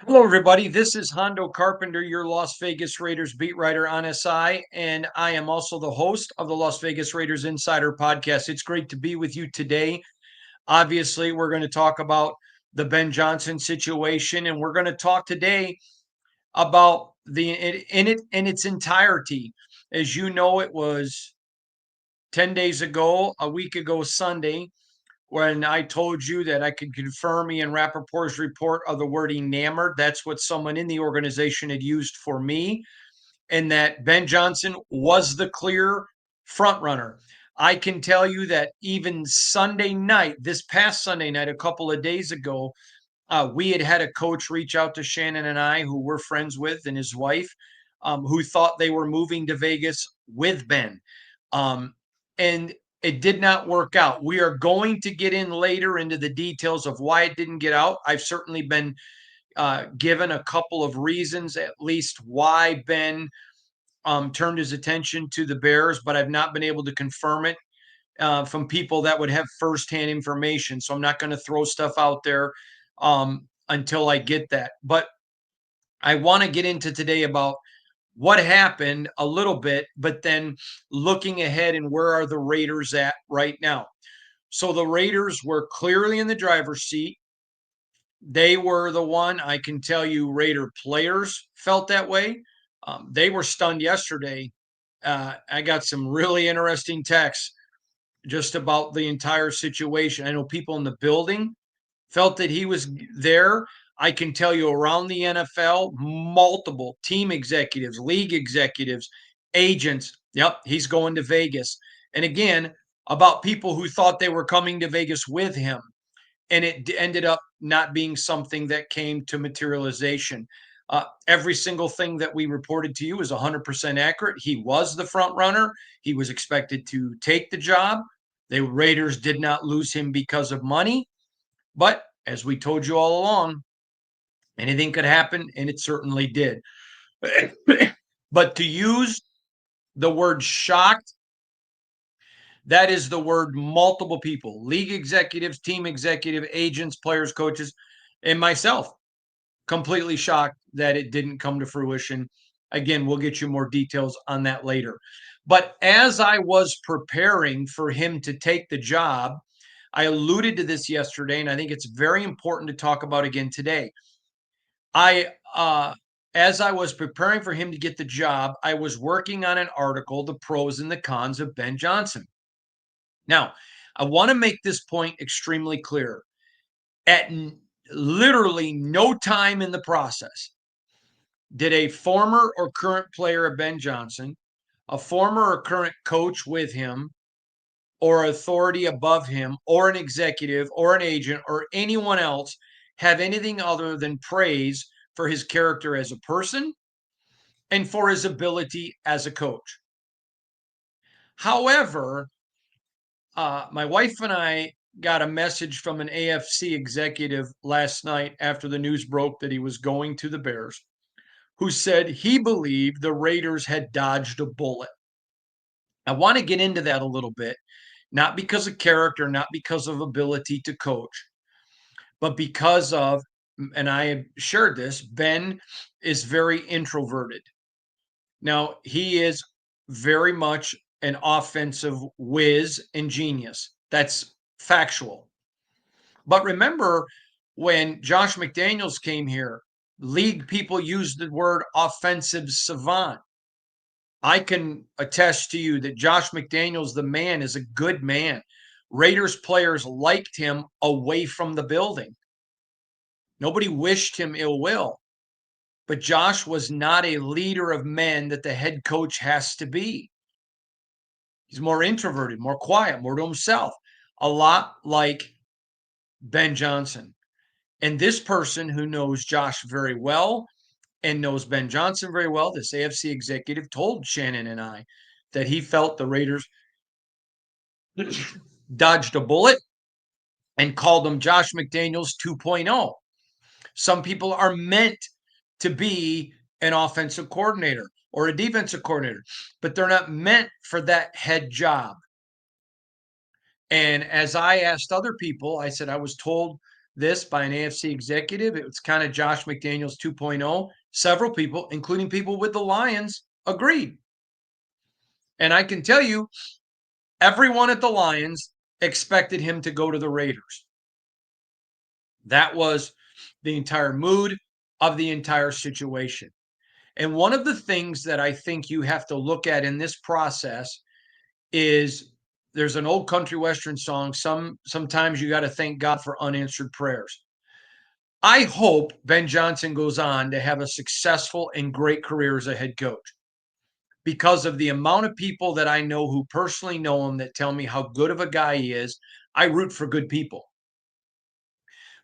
Hello, everybody. This is Hondo Carpenter, your Las Vegas Raiders beat writer on SI, and I am also the host of the Las Vegas Raiders Insider podcast. It's great to be with you today. Obviously, we're going to talk about the Ben Johnson situation, and we're going to talk today about in its entirety. As you know, it was 10 days ago, a week ago Sunday, when I told you that I could confirm Ian Rappaport's report of the word enamored. That's what someone in the organization had used for me, and that Ben Johnson was the clear front runner. I can tell you that even Sunday night, this past Sunday night, a couple of days ago, we had a coach reach out to Shannon and I, who we're friends with, and his wife, who thought they were moving to Vegas with Ben. And it did not work out. We are going to get in later into the details of why it didn't get out. I've certainly been given a couple of reasons, at least, why Ben turned his attention to the Bears, but I've not been able to confirm it from people that would have firsthand information. So I'm not going to throw stuff out there until I get that. But I want to get into today about what happened a little bit, but then looking ahead and where are the Raiders at right now. So the Raiders were clearly in the driver's seat. They were the one, I can tell you, Raider players felt that way. They were stunned yesterday. I got some really interesting texts just about the entire situation. I know people in the building felt that he was there. I can tell you around the NFL, multiple team executives, league executives, agents. Yep, he's going to Vegas. And again, about people who thought they were coming to Vegas with him. And it ended up not being something that came to materialization. Every single thing that we reported to you is 100% accurate. He was the front runner. He was expected to take the job. The Raiders did not lose him because of money. But as we told you all along, anything could happen, and it certainly did. But to use the word shocked, that is the word multiple people, league executives, team executive, agents, players, coaches, and myself, completely shocked that it didn't come to fruition. Again, we'll get you more details on that later. But as I was preparing for him to take the job, I alluded to this yesterday, and I think it's very important to talk about again today. I as I was preparing for him to get the job, I was working on an article, The Pros and the Cons of Ben Johnson. Now, I want to make this point extremely clear. At literally no time in the process did a former or current player of Ben Johnson, a former or current coach with him, or authority above him, or an executive, or an agent, or anyone else have anything other than praise for his character as a person and for his ability as a coach. However, my wife and I got a message from an AFC executive last night after the news broke that he was going to the Bears, who said he believed the Raiders had dodged a bullet. I want to get into that a little bit, not because of character, not because of ability to coach, but because of, and I have shared this, Ben is very introverted. Now, he is very much an offensive whiz and genius. That's factual. But remember when Josh McDaniels came here, league people used the word offensive savant. I can attest to you that Josh McDaniels, the man, is a good man. Raiders players liked him away from the building. Nobody wished him ill will. But Josh was not a leader of men that the head coach has to be. He's more introverted, more quiet, more to himself, a lot like Ben Johnson. And this person who knows Josh very well and knows Ben Johnson very well, this AFC executive, told Shannon and I that he felt the Raiders dodged a bullet and called him Josh McDaniels 2.0. Some people are meant to be an offensive coordinator or a defensive coordinator, but they're not meant for that head job. And as I asked other people, I said, I was told this by an AFC executive. It was kind of Josh McDaniels 2.0. Several people, including people with the Lions, agreed. And I can tell you, everyone at the Lions expected him to go to the Raiders. That was the entire mood of the entire situation. And one of the things that I think you have to look at in this process is there's an old country western song. Sometimes you got to thank God for unanswered prayers. I hope Ben Johnson goes on to have a successful and great career as a head coach because of the amount of people that I know who personally know him that tell me how good of a guy he is. I root for good people.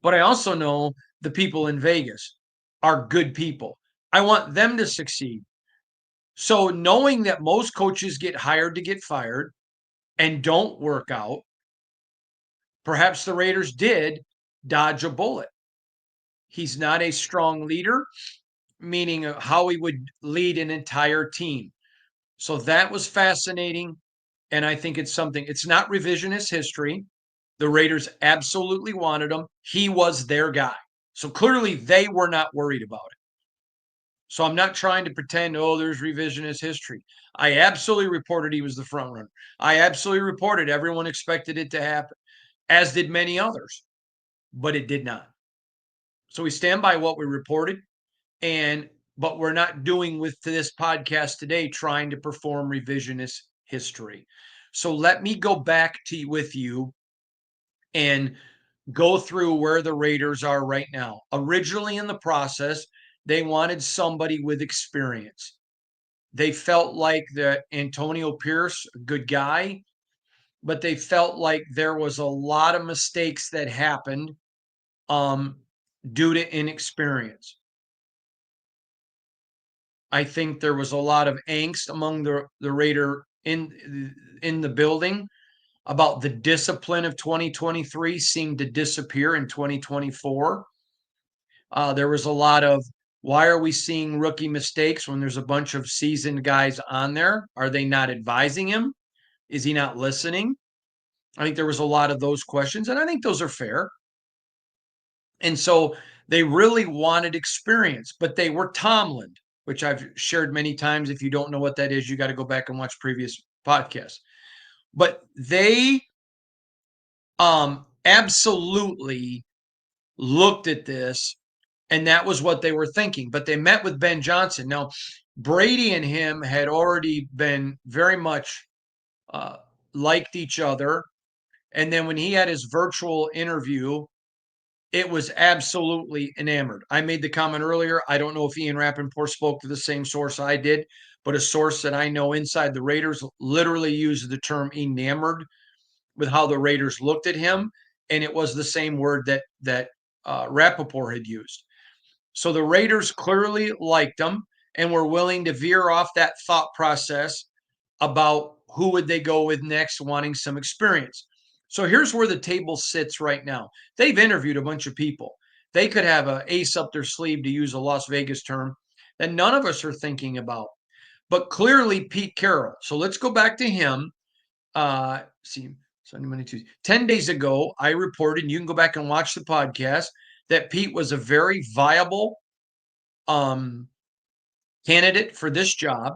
But I also know the people in Vegas are good people. I want them to succeed. So knowing that most coaches get hired to get fired and don't work out, perhaps the Raiders did dodge a bullet. He's not a strong leader, meaning how he would lead an entire team. So that was fascinating. And I think it's something, it's not revisionist history. The Raiders absolutely wanted him. He was their guy. So clearly they were not worried about it. So I'm not trying to pretend, oh, there's revisionist history. I absolutely reported he was the front runner. I absolutely reported everyone expected it to happen, as did many others, but it did not. So we stand by what we reported, but we're not doing with this podcast today trying to perform revisionist history. So let me go back to with you and go through where the Raiders are right now. Originally in the process, they wanted somebody with experience. They felt like that Antonio Pierce, a good guy, but they felt like there was a lot of mistakes that happened due to inexperience. I think there was a lot of angst among the Raider in the building about the discipline of 2023 seemed to disappear in 2024. There was a lot of why are we seeing rookie mistakes when there's a bunch of seasoned guys on there? Are they not advising him? Is he not listening? I think there was a lot of those questions, and I think those are fair. And so they really wanted experience, but they were Tomlin, which I've shared many times. If you don't know what that is, you got to go back and watch previous podcasts. But they absolutely looked at this, and that was what they were thinking. But they met with Ben Johnson. Now, Brady and him had already been very much liked each other. And then when he had his virtual interview, it was absolutely enamored. I made the comment earlier. I don't know if Ian Rappaport spoke to the same source I did, but a source that I know inside the Raiders literally used the term enamored with how the Raiders looked at him, and it was the same word that Rappaport had used. So the Raiders clearly liked him and were willing to veer off that thought process about who would they go with next, wanting some experience. So here's where the table sits right now. They've interviewed a bunch of people. They could have an ace up their sleeve, to use a Las Vegas term, that none of us are thinking about. But clearly, Pete Carroll. So let's go back to him. See, Sunday, Monday, Tuesday. 10 days ago, I reported, and you can go back and watch the podcast, that Pete was a very viable candidate for this job.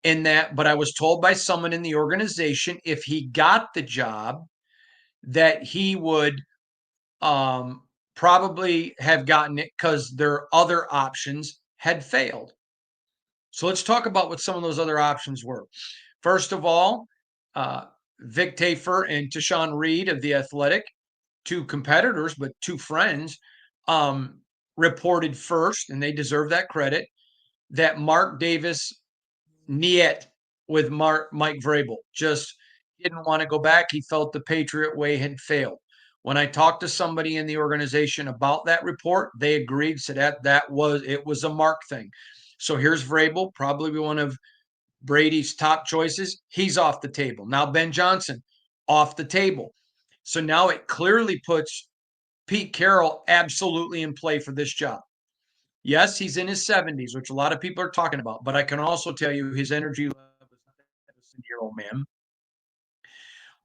But I was told by someone in the organization, if he got the job, that he would probably have gotten it because their other options had failed. So let's talk about what some of those other options were. First of all, Vic Tafer and Tashawn Reed of The Athletic, two competitors, but two friends, reported first, and they deserve that credit, that Mark Davis niet with Mike Vrabel. Just didn't want to go back. He felt the Patriot way had failed. When I talked to somebody in the organization about that report, they agreed, said that was a Mark thing. So here's Vrabel, probably one of Brady's top choices. He's off the table. Now Ben Johnson off the table. So now it clearly puts Pete Carroll absolutely in play for this job. Yes, he's in his 70s, which a lot of people are talking about, but I can also tell you his energy level is not that 70-year-old man.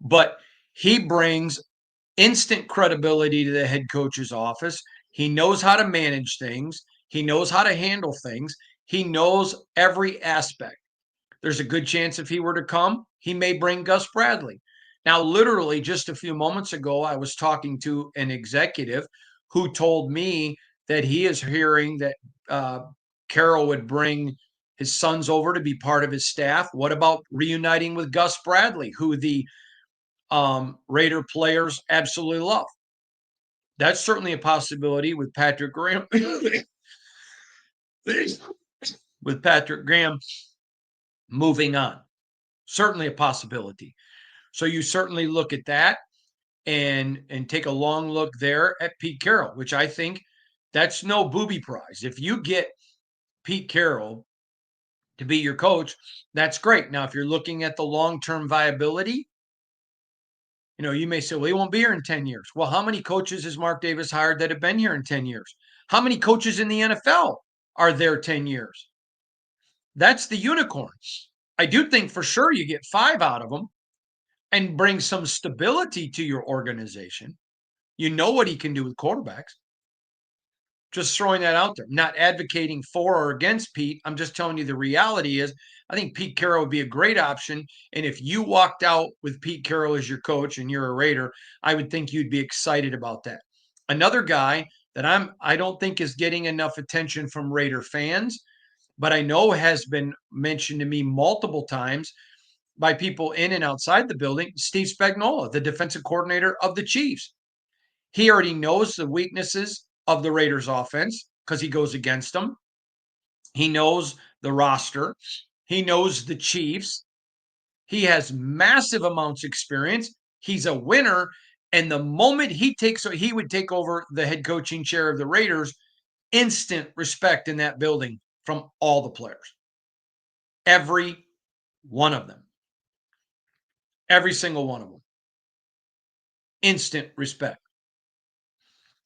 But he brings instant credibility to the head coach's office. He knows how to manage things. He knows how to handle things. He knows every aspect. There's a good chance if he were to come, he may bring Gus Bradley. Now, literally just a few moments ago, I was talking to an executive who told me that he is hearing that Carroll would bring his sons over to be part of his staff. What about reuniting with Gus Bradley, who the Raider players absolutely love? That's certainly a possibility with Patrick Graham. With Patrick Graham moving on, certainly a possibility. So you certainly look at that and take a long look there at Pete Carroll, which I think that's no booby prize. If you get Pete Carroll to be your coach, that's great. Now, if you're looking at the long-term viability, you may say, well, he won't be here in 10 years. Well, how many coaches has Mark Davis hired that have been here in 10 years? How many coaches in the NFL are there 10 years? That's the unicorn. I do think for sure you get 5 out of them and bring some stability to your organization. You know what he can do with quarterbacks. Just throwing that out there. Not advocating for or against Pete. I'm just telling you the reality is I think Pete Carroll would be a great option. And if you walked out with Pete Carroll as your coach and you're a Raider, I would think you'd be excited about that. Another guy that I don't think is getting enough attention from Raider fans, but I know has been mentioned to me multiple times by people in and outside the building, Steve Spagnuolo, the defensive coordinator of the Chiefs. He already knows the weaknesses of the Raiders offense because he goes against them. He knows the roster. He knows the Chiefs. He has massive amounts of experience. He's a winner. And the moment he would take over the head coaching chair of the Raiders, instant respect in that building from all the players. Every one of them. Every single one of them. Instant respect.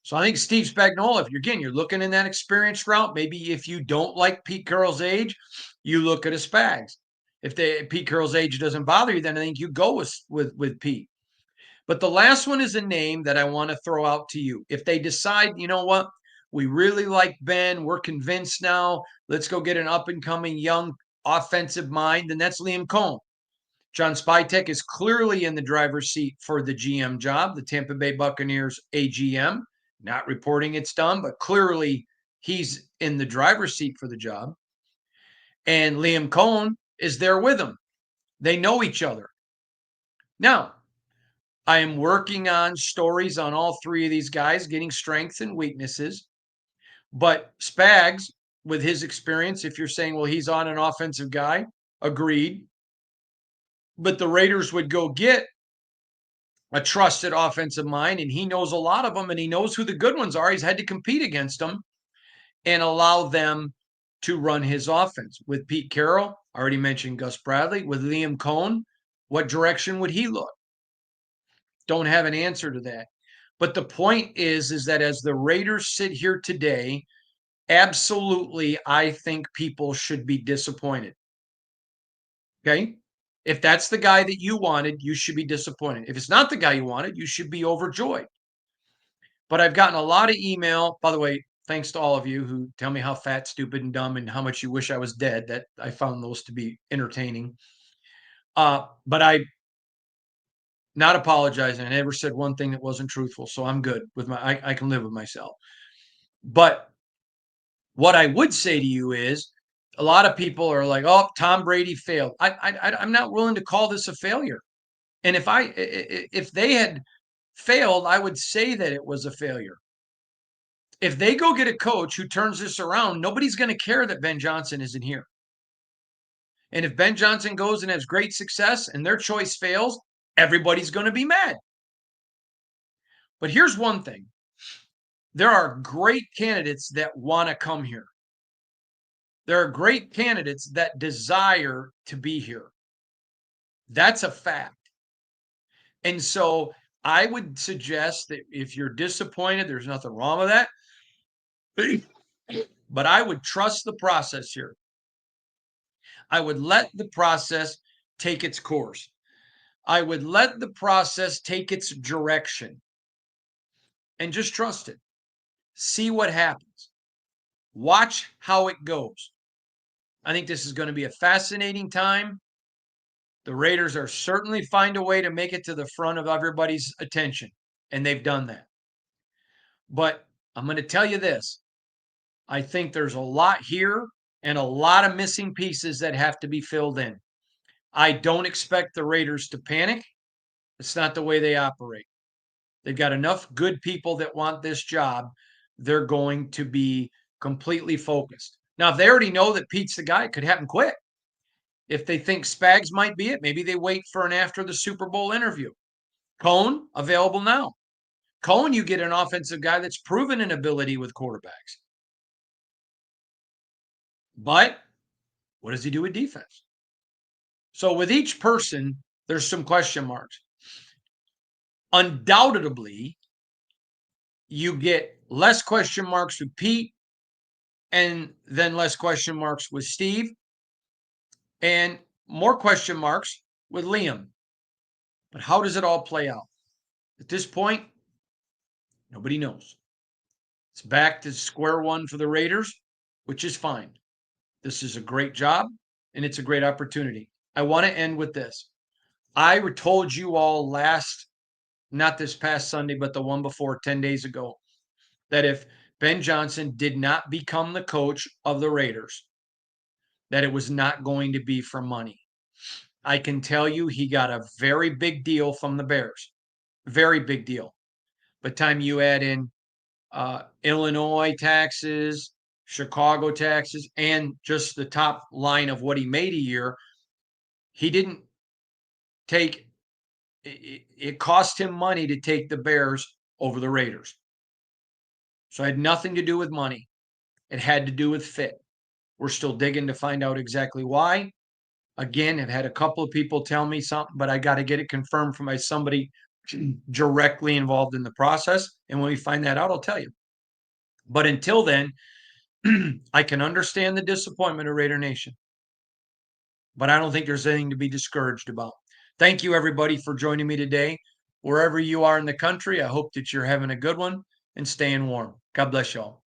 So I think Steve Spagnuolo, if you're looking in that experienced route, maybe if you don't like Pete Carroll's age, you look at a Spags. If Pete Carroll's age doesn't bother you, then I think you go with Pete. But the last one is a name that I want to throw out to you. If they decide, you know what, we really like Ben, we're convinced now, let's go get an up and coming young offensive mind, then that's Liam Cohn. John Spytek is clearly in the driver's seat for the GM job, the Tampa Bay Buccaneers AGM. Not reporting it's done, but clearly he's in the driver's seat for the job. And Liam Cohn is there with him. They know each other. Now, I am working on stories on all three of these guys, getting strengths and weaknesses. But Spags, with his experience, if you're saying, well, he's on an offensive guy, agreed. But the Raiders would go get a trusted offensive mind, and he knows a lot of them, and he knows who the good ones are. He's had to compete against them and allow them to run his offense. With Pete Carroll, I already mentioned Gus Bradley. With Liam Cohn, what direction would he look? Don't have an answer to that. But the point is that as the Raiders sit here today, absolutely, I think people should be disappointed. Okay? If that's the guy that you wanted, you should be disappointed. If it's not the guy you wanted, you should be overjoyed. But I've gotten a lot of email, by the way, thanks to all of you who tell me how fat, stupid, and dumb and how much you wish I was dead. That I found those to be entertaining. But I not apologizing. I never said one thing that wasn't truthful. So I'm good with I can live with myself. But what I would say to you is a lot of people are like, oh, Tom Brady failed. I'm not willing to call this a failure. And if they had failed, I would say that it was a failure. If they go get a coach who turns this around, nobody's going to care that Ben Johnson isn't here. And if Ben Johnson goes and has great success and their choice fails, everybody's going to be mad. But here's one thing. There are great candidates that want to come here. There are great candidates that desire to be here. That's a fact. And so I would suggest that if you're disappointed, there's nothing wrong with that. But I would trust the process here. I would let the process take its course. I would let the process take its direction. and just trust it. See what happens. Watch how it goes. I think this is going to be a fascinating time. The Raiders are certainly find a way to make it to the front of everybody's attention, and they've done that. But I'm going to tell you this. I think there's a lot here and a lot of missing pieces that have to be filled in. I don't expect the Raiders to panic. It's not the way they operate. They've got enough good people that want this job. They're going to be completely focused. Now, if they already know that Pete's the guy, it could happen quick. If they think Spags might be it, maybe they wait for an after the Super Bowl interview. Cohn, available now. Cohen, you get an offensive guy that's proven an ability with quarterbacks. But what does he do with defense? So with each person, there's some question marks. Undoubtedly, you get less question marks with Pete and then less question marks with Steve and more question marks with Liam. But how does it all play out? At this point, nobody knows. It's back to square one for the Raiders, which is fine. This is a great job and it's a great opportunity. I want to end with this. I told you all not this past Sunday, but the one before 10 days ago, that if Ben Johnson did not become the coach of the Raiders, that it was not going to be for money. I can tell you he got a very big deal from the Bears. Very big deal. By the time you add in Illinois taxes, Chicago taxes, and just the top line of what he made a year, he didn't take it cost him money to take the Bears over the Raiders. So it had nothing to do with money. It had to do with fit. We're still digging to find out exactly why. Again, I've had a couple of people tell me something, but I got to get it confirmed from somebody directly involved in the process. And when we find that out, I'll tell you. But until then, I can understand the disappointment of Raider Nation, but I don't think there's anything to be discouraged about. Thank you, everybody, for joining me today. Wherever you are in the country, I hope that you're having a good one and staying warm. God bless y'all.